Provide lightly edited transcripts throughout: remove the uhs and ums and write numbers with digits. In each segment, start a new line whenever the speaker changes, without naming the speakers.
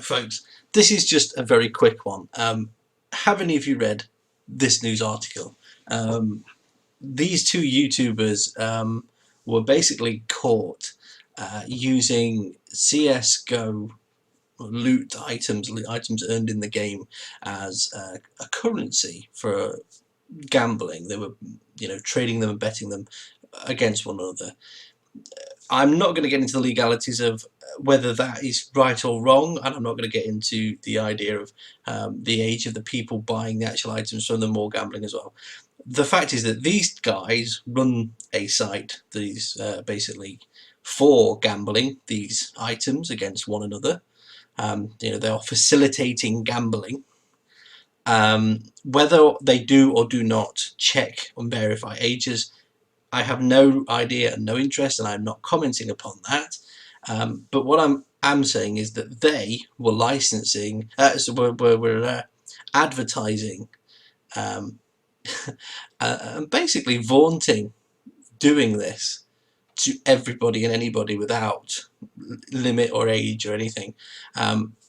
Right, folks, this is just a very quick one. Have any of you read this news article? These two YouTubers were basically caught using CSGO loot items earned in the game as a currency for gambling. They were, trading them and betting them against one another. I'm not going to get into the legalities of whether that is right or wrong, and I'm not going to get into the idea of the age of the people buying the actual items from them or gambling as well. The fact is that these guys run a site that is basically for gambling these items against one another. They are facilitating gambling. Whether they do or do not check and verify ages, I have no idea and no interest, and I'm not commenting upon that. But what I'm saying is that they were licensing, were advertising, and basically vaunting doing this to everybody and anybody without limit or age or anything.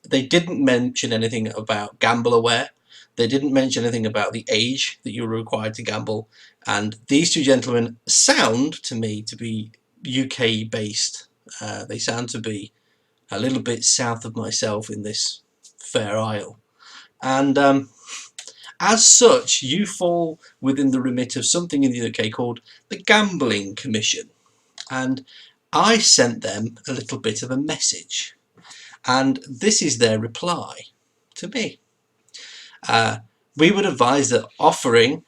They didn't mention anything about gamble aware. They didn't mention anything about the age that you were required to gamble. And these two gentlemen sound to me to be UK based. They sound to be a little bit south of myself in this fair isle. And as such, you fall within the remit of something in the UK called the Gambling Commission. And I sent them a little bit of a message. And this is their reply to me. We would advise that offering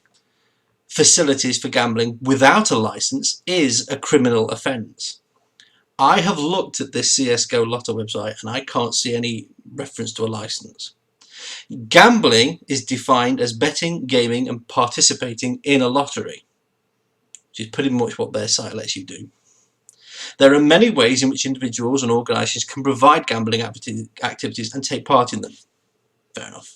facilities for gambling without a license is a criminal offence. I have looked at this CSGO Lotto website and I can't see any reference to a license. Gambling is defined as betting, gaming and participating in a lottery, which is pretty much what their site lets you do. There are many ways in which individuals and organisations can provide gambling activities and take part in them. Fair enough.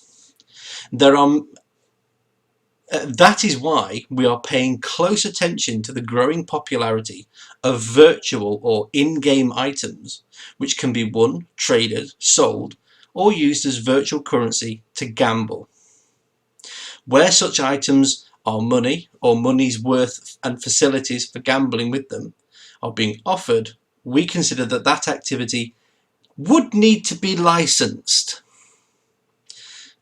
That is why we are paying close attention to the growing popularity of virtual or in-game items which can be won, traded, sold or used as virtual currency to gamble. Where such items are money or money's worth and facilities for gambling with them are being offered, we consider that that activity would need to be licensed.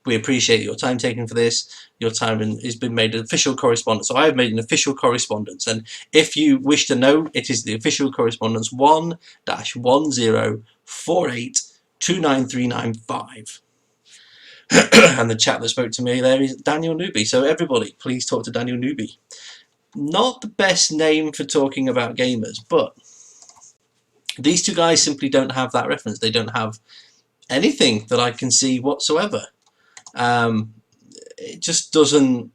We appreciate your time taken for this. Your time has been made an official correspondence. So I have made an official correspondence, and if you wish to know, it is the official correspondence 1-1048293995. And the chap that spoke to me there is Daniel Newby. So everybody, please talk to Daniel Newby. Not the best name for talking about gamers, but these two guys simply don't have that reference. They don't have anything that I can see whatsoever. It just doesn't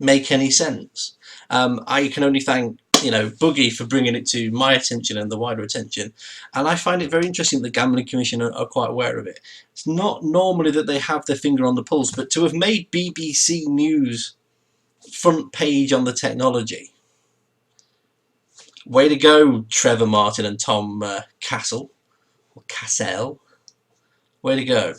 make any sense. I can only thank Boogie for bringing it to my attention and the wider attention, and I find it very interesting that the Gambling Commission are quite aware of it. It's not normally that they have their finger on the pulse, but to have made BBC News front page on the technology, way to go, Trevor Martin and Tom Cassell, way to go.